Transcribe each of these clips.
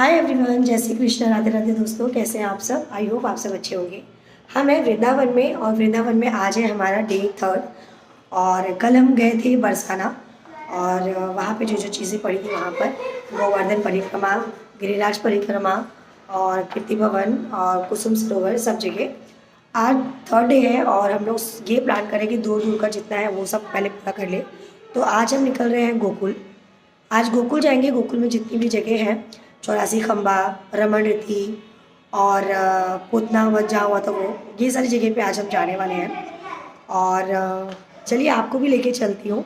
Hi everyone, जय श्री कृष्ण, राधे राधे दोस्तों। कैसे हैं आप सब? आई होप आप सब अच्छे होंगे। हम हैं वृंदावन में और वृंदावन में आज है हमारा डे 3 और कल हम गए थे बरसाना और वहाँ पे जो चीज़ें पड़ी थी वहाँ पर गोवर्धन परिक्रमा, गिरिराज परिक्रमा और कीर्ति भवन और कुसुम सरोवर सब जगह। आज 3rd डे है और हम लोग ये प्लान करें कि दूर दूर का जितना है वो सब पहले पूरा कर ले। तो आज हम निकल रहे हैं गोकुल। आज गोकुल जाएंगे। गोकुल में जितनी भी जगह हैं, 84 खम्बा, रमण रीति और पूतना वध जहाँ हुआ था वो, ये सारी जगह पे आज हम जाने वाले हैं। और चलिए आपको भी लेके चलती हूँ।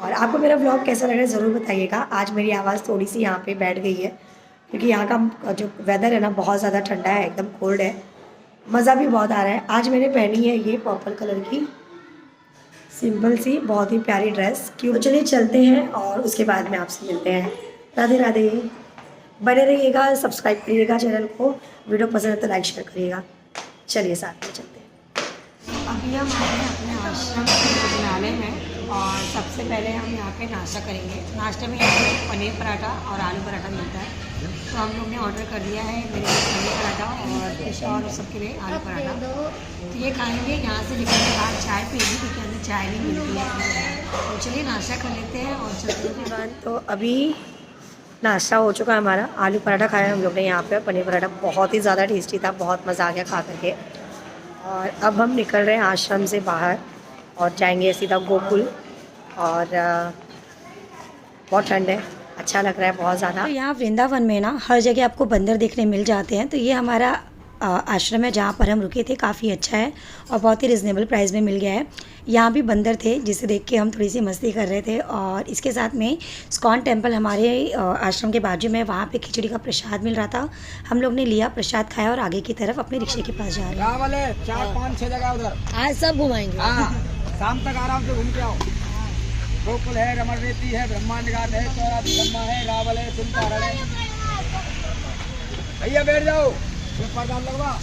और आपको मेरा व्लॉग कैसा लग रहा है ज़रूर बताइएगा। आज मेरी आवाज़ थोड़ी सी यहाँ पे बैठ गई है क्योंकि यहाँ का जो वेदर है ना बहुत ज़्यादा ठंडा है, एकदम कोल्ड है। मज़ा भी बहुत आ रहा है। आज मैंने पहनी है ये पर्पल कलर की सिंपल सी बहुत ही प्यारी ड्रेस। क्यों? तो चलिए चलते हैं और उसके बाद में आपसे मिलते हैं। राधे राधे। बने रहिएगा, सब्सक्राइब करिएगा चैनल को, वीडियो पसंद है तो लाइक शेयर करिएगा। चलिए साथ में चलते हैं। अभी हम आए हैं अपने आश्रम के भोजनालय में और सबसे पहले हम यहाँ पे नाश्ता करेंगे। नाश्ते में यहाँ पे पनीर पराठा और आलू पराठा मिलता है, तो हम लोग ने ऑर्डर कर दिया है। मेरे लिए पनीर पराठा और फिश और सबके लिए आलू पराठा। तो ये खाएंगे। यहाँ से निकलने के बाद चाय पिएंगे क्योंकि अंदर चाय नहीं मिलती है। तो चलिए नाश्ता कर लेते हैं और चलते हैं। तो अभी नाश्ता हो चुका है हमारा। आलू पराठा खाया हम लोग ने यहाँ पे, पनीर पराठा बहुत ही ज़्यादा टेस्टी था, बहुत मज़ा आ गया खा करके। और अब हम निकल रहे हैं आश्रम से बाहर और जाएंगे सीधा गोकुल। और बहुत ठंड है, अच्छा लग रहा है बहुत ज़्यादा। तो यहाँ वृंदावन में ना हर जगह आपको बंदर देखने मिल जाते हैं। तो ये हमारा आश्रम है जहाँ पर हम रुके थे, काफ़ी अच्छा है और बहुत ही रिजनेबल प्राइस में मिल गया है। यहाँ भी बंदर थे जिसे देख के हम थोड़ी सी मस्ती कर रहे थे। और इसके साथ में स्कॉन टेम्पल हमारे आश्रम के बाजू में, वहाँ पे खिचड़ी का प्रसाद मिल रहा था। हम लोग ने लिया, प्रसाद खाया और आगे की तरफ अपने रिक्शे के पास जा रहे हैं। 4-5-6 जगह उधर आज सब घुमाएंगे। शाम तक आराम से घूम के आओ। गोकुल है, रमण रेती है, ब्रह्मांड घाट है, 84 खम्बा है, रावल है, सुनपारण है। भैया बैठ जाओ, लगवा।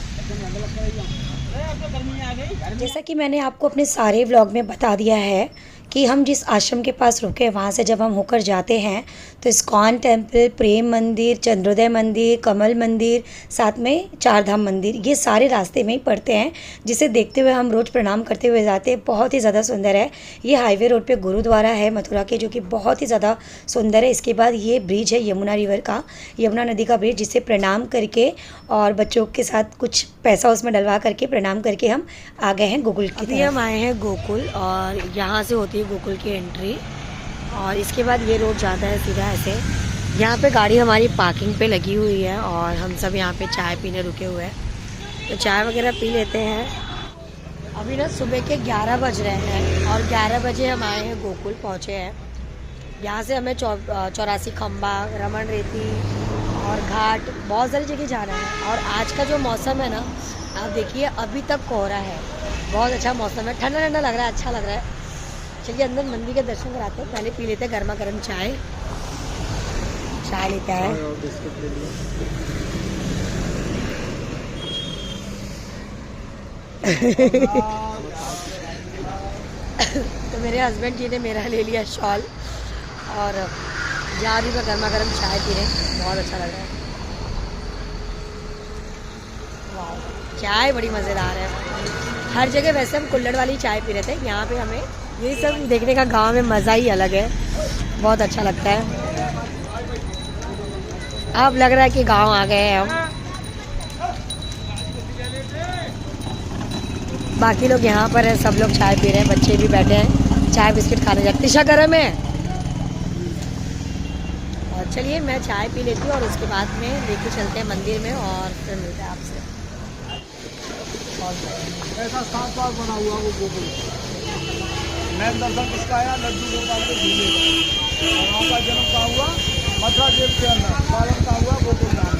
जैसा कि मैंने आपको अपने सारे व्लॉग में बता दिया है कि हम जिस आश्रम के पास रुके, वहाँ से जब हम होकर जाते हैं तो इस्कॉन टेम्पल, प्रेम मंदिर, चंद्रोदय मंदिर, कमल मंदिर, साथ में चार धाम मंदिर, ये सारे रास्ते में ही पड़ते हैं, जिसे देखते हुए हम रोज़ प्रणाम करते हुए जाते हैं। बहुत ही ज़्यादा सुंदर है। ये हाईवे रोड पे गुरुद्वारा है मथुरा के, जो कि बहुत ही ज़्यादा सुंदर है। इसके बाद ये ब्रिज है यमुना रिवर का, यमुना नदी का ब्रिज, जिसे प्रणाम करके और बच्चों के साथ कुछ पैसा उसमें डलवा करके प्रणाम करके हम आ गए हैं गोकुल की तरफ। हम आए हैं गोकुल और यहाँ से होती है गोकुल की एंट्री और इसके बाद ये रोड जाता है सीधा ऐसे। यहाँ पे गाड़ी हमारी पार्किंग पे लगी हुई है और हम सब यहाँ पे चाय पीने रुके हुए हैं, तो चाय वगैरह पी लेते हैं। अभी ना सुबह के 11 बज रहे हैं और 11 बजे हम आए हैं गोकुल, पहुँचे हैं। यहाँ से हमें 84 खम्बा, रमण रेती और घाट, बहुत सारी जगह जाना है। और आज का जो मौसम है ना, आप देखिए अभी तक कोहरा है, बहुत अच्छा मौसम है, ठंडा ठंडा लग रहा है, अच्छा लग रहा है। चलिए अंदर मंदिर के दर्शन कराते हैं। पहले पी लेते हैं गर्मा गर्म चाय। चाय लेते हैं। तो मेरे हस्बैंड जी ने मेरा ले लिया शॉल और जा रही मैं गर्मा गर्म चाय पीने, बहुत अच्छा लग रहा है। वाह, चाय बड़ी मज़ेदार है। हर जगह वैसे हम कुल्हड़ वाली चाय पी रहे थे, यहाँ पे हमें ये सब देखने का गांव में मज़ा ही अलग है, बहुत अच्छा लगता है। अब लग रहा है कि गांव आ गए हैं हम। बाकी लोग यहाँ पर हैं, सब लोग चाय पी रहे हैं, बच्चे भी बैठे हैं, चाय बिस्किट खाने जाते। तिशा गरम है। और चलिए मैं चाय पी लेती हूँ और उसके बाद में लेके चलते हैं मंदिर में और फिर मिलते हैं आपसे। ऐसा साफ बना हुआ वो गोकुल। मैं दर्शन किसका आया, लड्डू गोपाल के झूले का। वहाँ का जन्म का हुआ मथुरा जेल के अंदर, पालन का हुआ गोकुल धाम।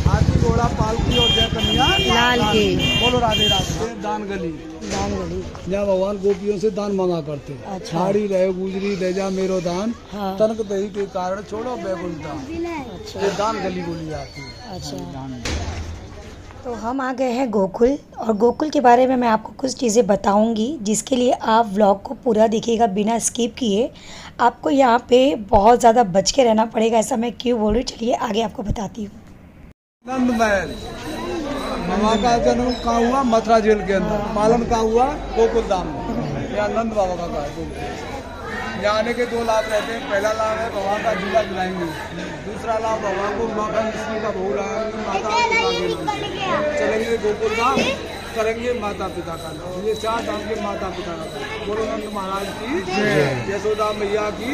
हाथी घोड़ा पालकी और जय कन्या लाल की। बोलो राधे राधे। दान गली, दान गली जहाँ भगवान गोपियों से दान मांगा करते। अच्छा। छाड़ी रहे गुजरी ले जा मेरो दान, हाँ। तनक दही के कारण छोड़ो बैकुंठ दान। अच्छा। ये दान गली बोली जाती है। अच्छा, तो हम आ गए हैं गोकुल और गोकुल के बारे में मैं आपको कुछ चीज़ें बताऊंगी, जिसके लिए आप व्लॉग को पूरा देखिएगा बिना स्किप किए। आपको यहाँ पे बहुत ज़्यादा बच के रहना पड़ेगा, ऐसा मैं क्यों बोल रही हूँ, चलिए आगे आपको बताती हूँ। नंद महल बाबा का जन्म कहाँ हुआ? मथुरा जेल के अंदर। पालन कहाँ हुआ? गोकुल धाम में। यहाँ नंद बाबा का घर है। यहाँ आने के 2 लाभ रहते हैं। पहला लाभ है भगवान का झूला झुलाएंगे। दूसरा लाभ भगवान को माखन मिश्री का भोग लगाएंगे। माता पिता के चलेंगे गोकुल धाम, करेंगे माता पिता का नाम। ये 4 धाम के माता पिता का नाम। बोलो नंद महाराज की, यशोदा मैया की।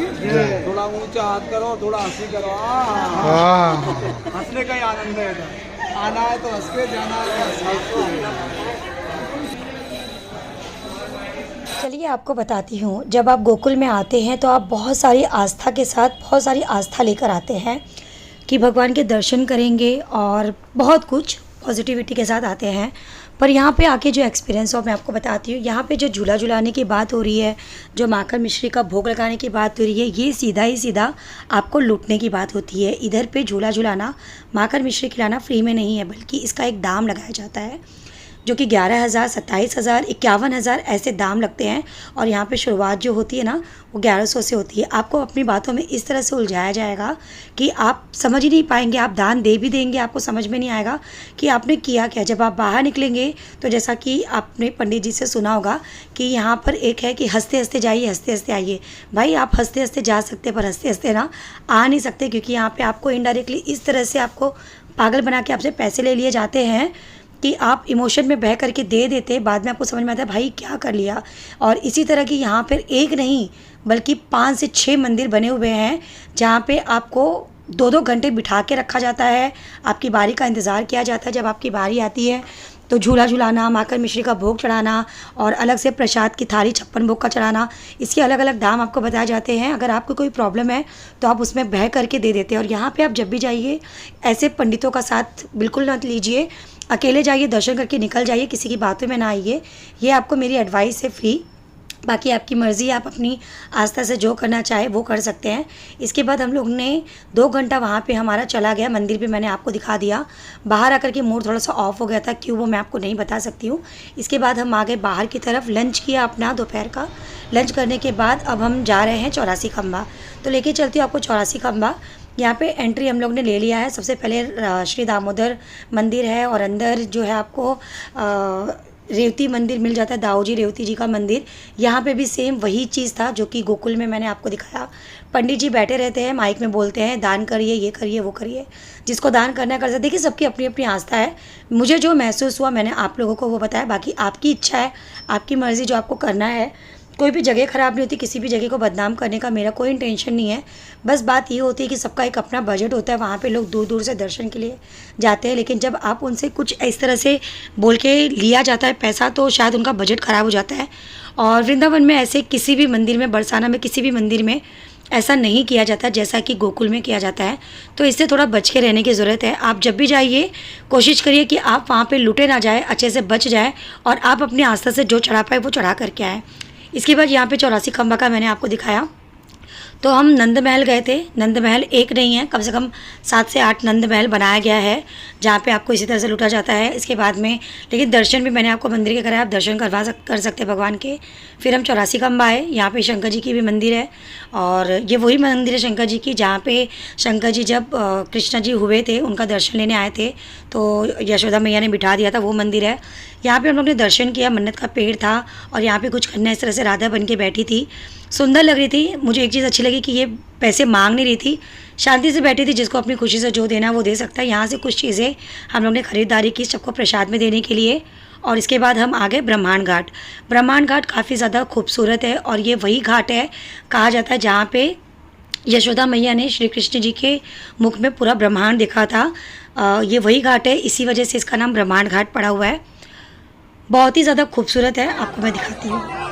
थोड़ा ऊंचा हाथ करो, थोड़ा हंसी करो। हंसने का ही आनंद है। आना है तो हंस के, जाना है तो हंस के। चलिए आपको बताती हूँ, जब आप गोकुल में आते हैं तो आप बहुत सारी आस्था के साथ, बहुत सारी आस्था लेकर आते हैं कि भगवान के दर्शन करेंगे और बहुत कुछ पॉजिटिविटी के साथ आते हैं। पर यहाँ पे आके जो एक्सपीरियंस हो मैं आपको बताती हूँ। यहाँ पे जो झूला झुलाने की बात हो रही है, जो माखन मिश्री का भोग लगाने की बात हो रही है, ये सीधा ही सीधा आपको लूटने की बात होती है। इधर पे झूला झुलाना, माखन मिश्री खिलाना फ्री में नहीं है, बल्कि इसका एक दाम लगाया जाता है जो कि 11,000, 27,000, 51,000 ऐसे दाम लगते हैं। और यहाँ पे शुरुआत जो होती है ना, वो 1100 से होती है। आपको अपनी बातों में इस तरह से उलझाया जाएगा कि आप समझ ही नहीं पाएंगे। आप दान दे भी देंगे, आपको समझ में नहीं आएगा कि आपने किया क्या। जब आप बाहर निकलेंगे तो जैसा कि आपने पंडित जी से सुना होगा कि यहाँ पर एक है कि हंसते हंसते जाइए, हंसते हंसते आइए। भाई आप हंसते हंसते जा सकते, पर हंसते हंसते ना आ नहीं सकते, क्योंकि यहाँ पर आपको इनडायरेक्टली इस तरह से आपको पागल बना के आपसे पैसे ले लिए जाते हैं कि आप इमोशन में बह करके दे देते, बाद में आपको समझ में आता है भाई क्या कर लिया। और इसी तरह की यहाँ पर एक नहीं बल्कि 5 से 6 मंदिर बने हुए हैं, जहाँ पे आपको 2-2 घंटे बिठा के रखा जाता है। आपकी बारी का इंतज़ार किया जाता है। जब आपकी बारी आती है तो झूला झुलाना, माखन मिश्री का भोग चढ़ाना और अलग से प्रसाद की थाली 56 भोग का चढ़ाना, इसके अलग अलग दाम आपको बताए जाते हैं। अगर आपको कोई प्रॉब्लम है तो आप उसमें बह करके दे देते हैं। और यहाँ पे आप जब भी जाइए ऐसे पंडितों का साथ बिल्कुल ना लीजिए, अकेले जाइए, दर्शन करके निकल जाइए, किसी की बातों में ना आइए। ये आपको मेरी एडवाइस है फ्री। बाकी आपकी मर्ज़ी, आप अपनी आस्था से जो करना चाहे वो कर सकते हैं। इसके बाद हम लोग ने 2 घंटा वहाँ पे हमारा चला गया। मंदिर भी मैंने आपको दिखा दिया। बाहर आकर के मूड थोड़ा सा ऑफ हो गया था, क्यों वो मैं आपको नहीं बता सकती हूँ। इसके बाद हम आ गए बाहर की तरफ, लंच किया अपना दोपहर का। लंच करने के बाद अब हम जा रहे हैं 84 खंबा। तो लेके चलती हूँ आपको 84 खंबा। यहाँ पे एंट्री हम लोग ने ले लिया है। सबसे पहले श्री दामोदर मंदिर है और अंदर जो है आपको रेवती मंदिर मिल जाता है, दाऊ जी रेवती जी का मंदिर। यहाँ पे भी सेम वही चीज़ था जो कि गोकुल में मैंने आपको दिखाया। पंडित जी बैठे रहते हैं, माइक में बोलते हैं दान करिए, ये करिए, वो करिए, जिसको दान करना कर सकते। देखिए सबकी अपनी अपनी आस्था है। मुझे जो महसूस हुआ मैंने आप लोगों को वो बताया। बाकी आपकी इच्छा है, आपकी मर्ज़ी, जो आपको करना है। कोई भी जगह ख़राब नहीं होती, किसी भी जगह को बदनाम करने का मेरा कोई इंटेंशन नहीं है। बस बात ये होती है कि सबका एक अपना बजट होता है। वहाँ पे लोग दूर दूर से दर्शन के लिए जाते हैं, लेकिन जब आप उनसे कुछ इस तरह से बोल के लिया जाता है पैसा, तो शायद उनका बजट ख़राब हो जाता है। और वृंदावन में ऐसे किसी भी मंदिर में, बरसाना में किसी भी मंदिर में ऐसा नहीं किया जाता जैसा कि गोकुल में किया जाता है। तो इससे थोड़ा बच के रहने की ज़रूरत है। आप जब भी जाइए कोशिश करिए कि आप वहाँ पे लूटे ना जाए, अच्छे से बच जाए और आप अपनी आस्था से जो चढ़ा पाए वो चढ़ा करके आए। इसके बाद यहाँ पे 84 खंबा का मैंने आपको दिखाया। तो हम नंद महल गए थे। नंद महल एक नहीं है, कम से कम 7 से 8 नंद महल बनाया गया है, जहाँ पे आपको इसी तरह से लूटा जाता है। इसके बाद में लेकिन दर्शन भी मैंने आपको मंदिर के कराया, आप दर्शन कर सकते हैं भगवान के। फिर हम 84 खंबा आए। यहाँ पे शंकर जी की भी मंदिर है और ये वही मंदिर है शंकर जी की, जहाँ पे शंकर जी जब कृष्ण जी हुए थे, उनका दर्शन लेने आए थे तो यशोदा मैया ने बिठा दिया था, वो मंदिर है। यहाँ पे हम लोग ने दर्शन किया। मन्नत का पेड़ था और यहाँ पे कुछ कन्या इस तरह से राधा बन के बैठी थी, सुंदर लग रही थी। मुझे एक चीज़ अच्छी लगी कि ये पैसे मांग नहीं रही थी, शांति से बैठी थी। जिसको अपनी खुशी से जो देना वो दे सकता है। यहाँ से कुछ चीज़ें हम लोग ने ख़रीदारी की सबको प्रसाद में देने के लिए। और इसके बाद हम आ गए ब्रह्मांड घाट। ब्रह्मांड घाट काफ़ी ज़्यादा खूबसूरत है और ये वही घाट है, कहा जाता है, जहाँ पे यशोदा मैया ने श्री कृष्ण जी के मुख में पूरा ब्रह्मांड देखा था। ये वही घाट है, इसी वजह से इसका नाम ब्रह्मांड घाट पड़ा हुआ है। बहुत ही ज़्यादा खूबसूरत है, आपको मैं दिखाती हूँ।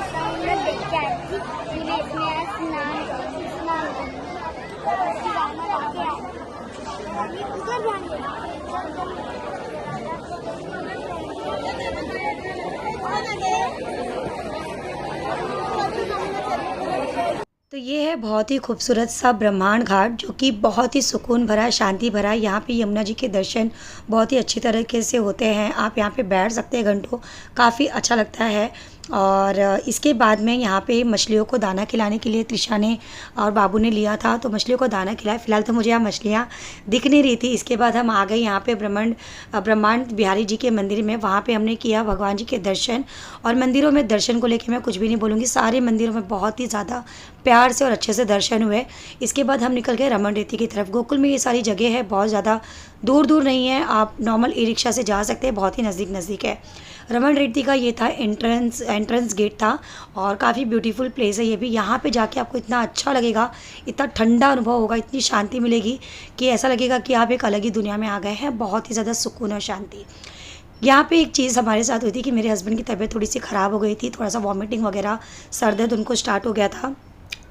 तो ये है बहुत ही खूबसूरत सा ब्रह्मांड घाट, जो कि बहुत ही सुकून भरा है, शांति भरा है। यहाँ पे यमुना जी के दर्शन बहुत ही अच्छी तरीके से होते हैं। आप यहाँ पे बैठ सकते हैं घंटों, काफ़ी अच्छा लगता है। और इसके बाद में यहाँ पे मछलियों को दाना खिलाने के लिए त्रिशा ने और बाबू ने लिया था, तो मछलियों को दाना खिलाया। फ़िलहाल तो मुझे यहाँ मछलियाँ दिख नहीं रही थी। इसके बाद हम आ गए यहाँ पे ब्रह्मांड बिहारी जी के मंदिर में। वहाँ पे हमने किया भगवान जी के दर्शन। और मंदिरों में दर्शन को लेके मैं कुछ भी नहीं बोलूँगी, सारे मंदिरों में बहुत ही ज़्यादा प्यार से और अच्छे से दर्शन हुए। इसके बाद हम निकल गए रमन रेती की तरफ। गोकुल में ये सारी जगह है, बहुत ज़्यादा दूर नहीं है, आप नॉर्मल ई रिक्शा से जा सकते हैं, बहुत ही नज़दीक है। रमन रेड्डी का ये था एंट्रेंस गेट था और काफ़ी ब्यूटीफुल प्लेस है ये भी। यहाँ पे जाके आपको इतना अच्छा लगेगा, इतना ठंडा अनुभव होगा, इतनी शांति मिलेगी कि ऐसा लगेगा कि आप एक अलग ही दुनिया में आ गए हैं। बहुत ही ज़्यादा सुकून और शांति। यहाँ पे एक चीज़ हमारे साथ हुई थी कि मेरे हस्बैंड की तबीयत थोड़ी सी ख़राब हो गई थी, थोड़ा सा वॉमिटिंग वगैरह, सर दर्द उनको स्टार्ट हो गया था।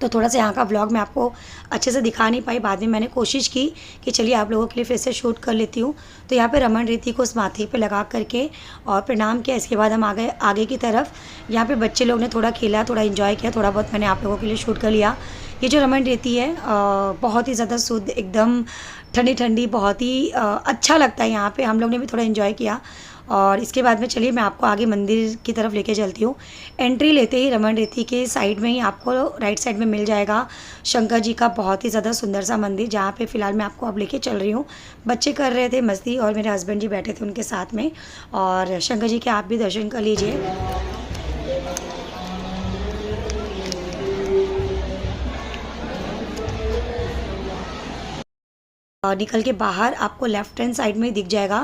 तो थोड़ा सा यहाँ का व्लॉग मैं आपको अच्छे से दिखा नहीं पाई। बाद में मैंने कोशिश की कि चलिए आप लोगों के लिए फिर से शूट कर लेती हूँ। तो यहाँ पे रमन रेती को उस माथे पे लगा करके और प्रणाम किया। इसके बाद हम आ गए आगे की तरफ। यहाँ पे बच्चे लोग ने थोड़ा खेला, थोड़ा एंजॉय किया, थोड़ा बहुत मैंने आप लोगों के लिए शूट कर लिया। ये जो रमन रेती है बहुत ही ज़्यादा शुद्ध, एकदम ठंडी ठंडी, बहुत ही अच्छा लगता है। यहाँ पर हम लोग ने भी थोड़ा इन्जॉय किया। और इसके बाद में चलिए मैं आपको आगे मंदिर की तरफ लेके चलती हूँ। एंट्री लेते ही रमन रेती के साइड में ही आपको राइट साइड में मिल जाएगा शंकर जी का बहुत ही ज़्यादा सुंदर सा मंदिर, जहाँ पे फ़िलहाल मैं आपको अब लेके चल रही हूँ। बच्चे कर रहे थे मस्ती और मेरे हस्बैंड जी बैठे थे उनके साथ में। और शंकर जी के आप भी दर्शन कर लीजिए। निकल के बाहर आपको लेफ्ट हैंड साइड में दिख जाएगा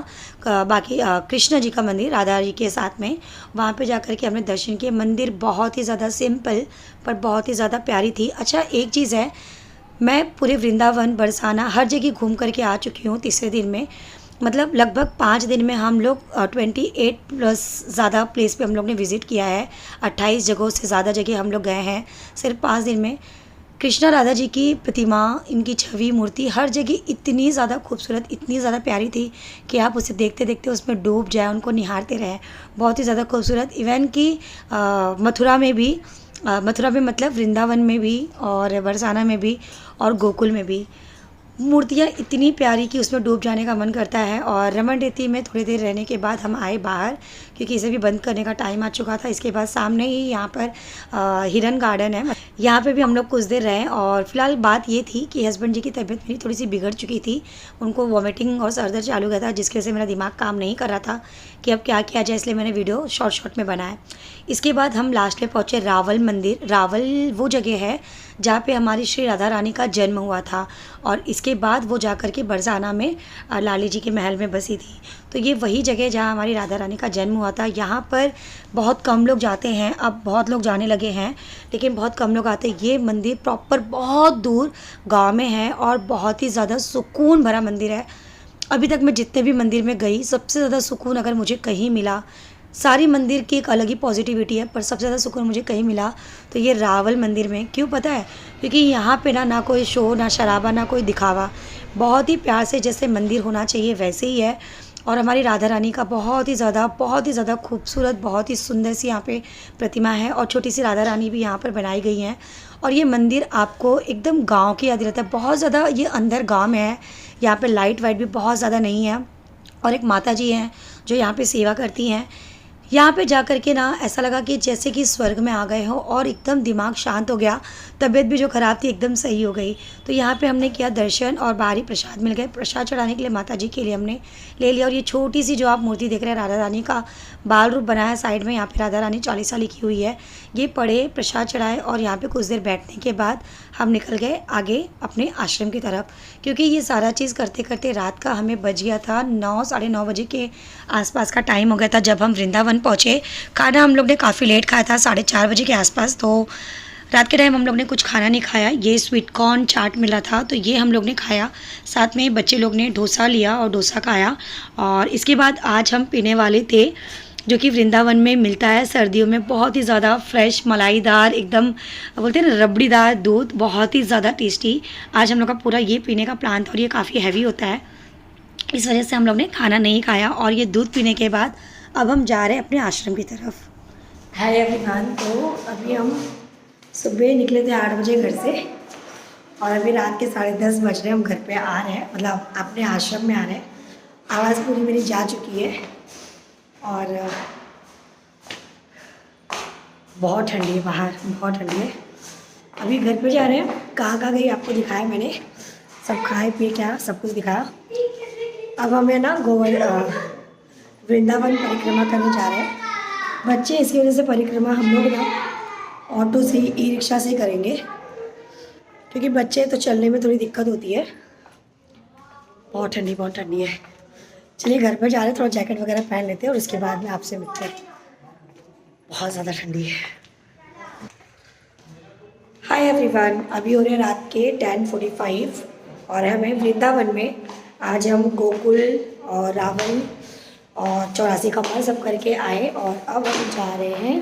बाकी कृष्ण जी का मंदिर राधा जी के साथ में। वहाँ पे जाकर के हमने दर्शन किए। मंदिर बहुत ही ज़्यादा सिंपल पर बहुत ही ज़्यादा प्यारी थी। अच्छा, एक चीज़ है, मैं पूरे वृंदावन बरसाना हर जगह घूम करके आ चुकी हूँ तीसरे दिन में। मतलब लगभग 5 दिन में हम लोग 28 प्लस ज़्यादा प्लेस पे हम लोग ने विज़िट किया है। 28 जगहों से ज़्यादा जगह हम लोग गए हैं सिर्फ 5 दिन में। कृष्णा राधा जी की प्रतिमा, इनकी छवि, मूर्ति हर जगह इतनी ज़्यादा खूबसूरत, इतनी ज़्यादा प्यारी थी कि आप उसे देखते देखते उसमें डूब जाए, उनको निहारते रहें। बहुत ही ज़्यादा खूबसूरत। इवन कि मथुरा में मतलब वृंदावन में भी और बरसाना में भी और गोकुल में भी मूर्तियाँ इतनी प्यारी कि उसमें डूब जाने का मन करता है। और रमन रेती में थोड़ी देर रहने के बाद हम आए बाहर, क्योंकि इसे भी बंद करने का टाइम आ चुका था। इसके बाद सामने ही यहाँ पर हिरन गार्डन है, यहाँ पे भी हम लोग कुछ देर रहे। और फिलहाल बात ये थी कि हस्बैंड जी की तबीयत मेरी थोड़ी सी बिगड़ चुकी थी, उनको वॉमिटिंग और सर दर्द चालू गया था, जिसकी वजह से मेरा दिमाग काम नहीं कर रहा था कि अब क्या किया जाए, इसलिए मैंने वीडियो शॉर्ट में बनाया। इसके बाद हम लास्ट में पहुँचे रावल मंदिर। रावल वो जगह है जहाँ पे हमारी श्री राधा रानी का जन्म हुआ था और इसके बाद वो जा कर के बरसाना में लाली जी के महल में बसी थी। तो ये वही जगह जहाँ हमारी राधा रानी का जन्म हुआ था। यहाँ पर बहुत कम लोग जाते हैं, अब बहुत लोग जाने लगे हैं, लेकिन बहुत कम लोग आते हैं। ये मंदिर प्रॉपर बहुत दूर गांव में है और बहुत ही ज़्यादा सुकून भरा मंदिर है। अभी तक मैं जितने भी मंदिर में गई, सबसे ज़्यादा सुकून अगर मुझे कहीं मिला, सारी मंदिर की एक अलग ही पॉजिटिविटी है, पर सबसे ज़्यादा सुकून मुझे कहीं मिला तो ये रावल मंदिर में। क्यों पता है? क्योंकि यहाँ पे ना कोई शो, ना शराबा, ना कोई दिखावा, बहुत ही प्यार से जैसे मंदिर होना चाहिए वैसे ही है। और हमारी राधा रानी का बहुत ही ज़्यादा खूबसूरत, बहुत ही सुंदर सी यहाँ पे प्रतिमा है और छोटी सी राधा रानी भी यहाँ पर बनाई गई हैं। और ये मंदिर आपको एकदम गाँव की याद दिलाता है, बहुत ज़्यादा ये अंदर गाँव में है। यहाँ पर लाइट वाइट भी बहुत ज़्यादा नहीं है। और एक माता जी हैं जो यहाँ पे सेवा करती हैं। यहाँ पे जा कर के ना ऐसा लगा कि जैसे कि स्वर्ग में आ गए हो और एकदम दिमाग शांत हो गया, तबीयत भी जो ख़राब थी एकदम सही हो गई। तो यहाँ पे हमने किया दर्शन और बाहरी प्रसाद मिल गए। प्रसाद चढ़ाने के लिए माता जी के लिए हमने ले लिया। और ये छोटी सी जो आप मूर्ति देख रहे हैं, राधा रानी का बाल रूप बनाया साइड में, यहाँ पे राधा रानी चालीसा लिखी हुई है। ये पढ़े, प्रसाद चढ़ाए और यहाँ पे कुछ देर बैठने के बाद हम निकल गए आगे अपने आश्रम की तरफ, क्योंकि ये सारा चीज़ करते करते रात का हमें बज गया था 9, साढ़े 9 बजे के आसपास का टाइम हो गया था जब हम वृंदावन पहुँचे। खाना हम लोग ने काफ़ी लेट खाया था, 4:30 बजे के आसपास। तो रात के टाइम हम लोग ने कुछ खाना नहीं खाया। ये स्वीट कॉर्न चाट मिला था तो ये हम लोग ने खाया। साथ में बच्चे लोग ने डोसा लिया और डोसा खाया। और इसके बाद आज हम पीने वाले थे जो कि वृंदावन में मिलता है सर्दियों में, बहुत ही ज़्यादा फ्रेश, मलाईदार, एकदम बोलते हैं ना रबड़ीदार दूध, बहुत ही ज़्यादा टेस्टी। आज हम लोग का पूरा ये पीने का प्लान था और ये काफ़ी हैवी होता है, इस वजह से हम लोग ने खाना नहीं खाया। और ये दूध पीने के बाद अब हम जा रहे हैं अपने आश्रम की तरफ। हाय एवरीवन, तो अभी हम सुबह निकले थे 8 बजे घर से और अभी रात के 10:30 बज रहे हैं, हम घर पे आ रहे हैं, मतलब अपने आश्रम में आ रहे हैं। आवाज़ पूरी मेरी जा चुकी है और बहुत ठंडी है बाहर, बहुत ठंडी है। अभी घर पे जा रहे हैं। कहाँ कहाँ गई आपको दिखाया मैंने, सब खाए पिए क्या सब कुछ दिखाया। अब हमें ना वृंदावन परिक्रमा करने जा रहे हैं। बच्चे इसकी वजह से परिक्रमा हम लोग ना ऑटो से ई रिक्शा से करेंगे, क्योंकि बच्चे तो चलने में थोड़ी दिक्कत होती है। बहुत ठंडी है। चलिए घर पर जा रहे हैं, थोड़ा जैकेट वगैरह पहन लेते हैं और उसके बाद में आपसे मिलते हैं। बहुत ज़्यादा ठंडी है। हाय एवरीवन, अभी हो रहे रात के 10:45 और हमें वृंदावन में आज हम गोकुल और रावण और 84 कमल सब करके आए और अब हम जा रहे हैं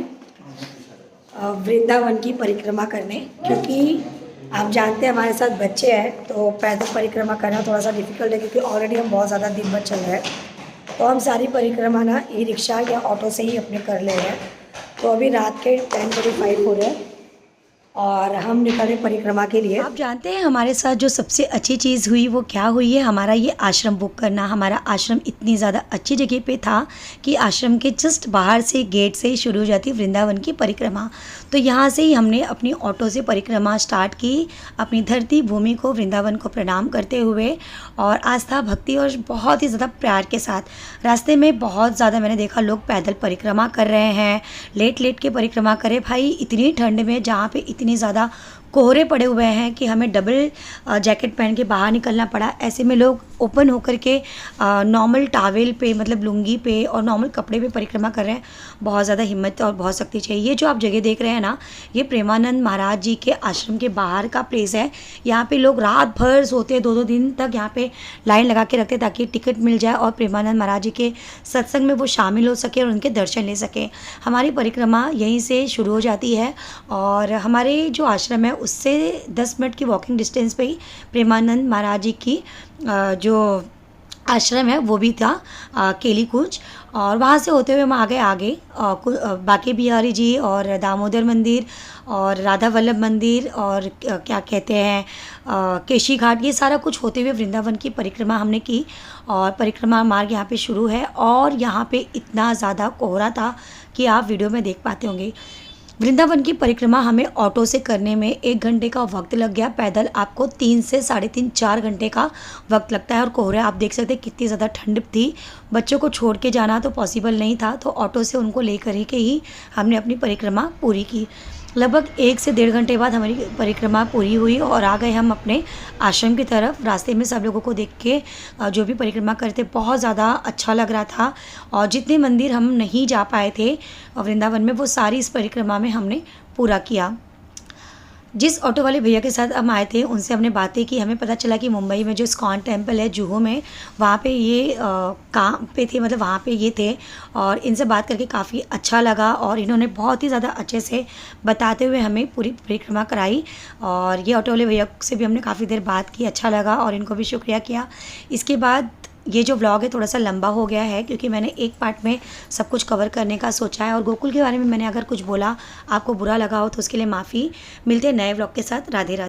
वृंदावन की परिक्रमा करने, क्योंकि आप जानते हैं हमारे साथ बच्चे हैं तो पैदल परिक्रमा करना थोड़ा सा डिफ़िकल्ट है, क्योंकि ऑलरेडी हम बहुत ज़्यादा दिन भर चल रहे हैं। तो हम सारी परिक्रमा ना ई रिक्शा या ऑटो से ही अपने कर ले रहे हैं। तो अभी रात के 10:45 हो रहे हैं और हम निकले परिक्रमा के लिए। आप जानते हैं हमारे साथ जो सबसे अच्छी चीज़ हुई वो क्या हुई है? हमारा ये आश्रम बुक करना। हमारा आश्रम इतनी ज़्यादा अच्छी जगह पे था कि आश्रम के जस्ट बाहर से गेट से ही शुरू हो जाती वृंदावन की परिक्रमा। तो यहाँ से ही हमने अपनी ऑटो से परिक्रमा स्टार्ट की, अपनी धरती भूमि को, वृंदावन को प्रणाम करते हुए और आस्था भक्ति और बहुत ही ज़्यादा प्यार के साथ। रास्ते में बहुत ज़्यादा मैंने देखा लोग पैदल परिक्रमा कर रहे हैं, लेट के परिक्रमा करें। भाई इतनी ठंड में जहाँ पे इतनी ज़्यादा कोहरे पड़े हुए हैं कि हमें डबल जैकेट पहन के बाहर निकलना पड़ा। ऐसे में लोग ओपन होकर के नॉर्मल टावेल पे, मतलब लुंगी पे और नॉर्मल कपड़े पे परिक्रमा कर रहे हैं। बहुत ज़्यादा हिम्मत और बहुत शक्ति चाहिए। ये जो आप जगह देख रहे हैं ना, ये प्रेमानंद महाराज जी के आश्रम के बाहर का प्लेस है। यहाँ पे लोग रात भर सोते हैं, 2-2 दिन तक यहाँ पे लाइन लगा के रखते हैं ताकि टिकट मिल जाए और प्रेमानंद महाराज जी के सत्संग में वो शामिल हो सके और उनके दर्शन ले सके। हमारी परिक्रमा यहीं से शुरू हो जाती है और हमारे जो आश्रम है उससे 10 मिनट की वॉकिंग डिस्टेंस पे ही प्रेमानंद महाराज जी की जो आश्रम है वो भी था, केली कुंज। और वहाँ से होते हुए हम आगे बांके बिहारी जी और दामोदर मंदिर और राधा वल्लभ मंदिर और क्या कहते हैं केशी घाट, ये सारा कुछ होते हुए वृंदावन की परिक्रमा हमने की। और परिक्रमा मार्ग यहाँ पे शुरू है और यहाँ पे इतना ज़्यादा कोहरा था कि आप वीडियो में देख पाते होंगे। वृंदावन की परिक्रमा हमें ऑटो से करने में 1 घंटे का वक्त लग गया। पैदल आपको 3 से 3.5-4 घंटे का वक्त लगता है। और कोहरे आप देख सकते हैं कितनी ज़्यादा ठंड थी। बच्चों को छोड़ के जाना तो पॉसिबल नहीं था, तो ऑटो से उनको लेकर के ही हमने अपनी परिक्रमा पूरी की। लगभग 1 से 1.5 घंटे बाद हमारी परिक्रमा पूरी हुई और आ गए हम अपने आश्रम की तरफ। रास्ते में सब लोगों को देख के जो भी परिक्रमा करते बहुत ज़्यादा अच्छा लग रहा था। और जितने मंदिर हम नहीं जा पाए थे वृंदावन में, वो सारी इस परिक्रमा में हमने पूरा किया। जिस ऑटो वाले भैया के साथ हम आए थे उनसे हमने बातें की। हमें पता चला कि मुंबई में जो इस्कॉन टेम्पल है जुहू में, वहाँ पे ये काम पे थे, मतलब वहाँ पे ये थे। और इनसे बात करके काफ़ी अच्छा लगा और इन्होंने बहुत ही ज़्यादा अच्छे से बताते हुए हमें पूरी परिक्रमा कराई। और ये ऑटो वाले भैया से भी हमने काफ़ी देर बात की, अच्छा लगा और इनको भी शुक्रिया किया। इसके बाद ये जो व्लॉग है थोड़ा सा लंबा हो गया है, क्योंकि मैंने एक पार्ट में सब कुछ कवर करने का सोचा है। और गोकुल के बारे में मैंने अगर कुछ बोला आपको बुरा लगा हो तो उसके लिए माफ़ी। मिलते हैं नए व्लॉग के साथ। राधे राधे।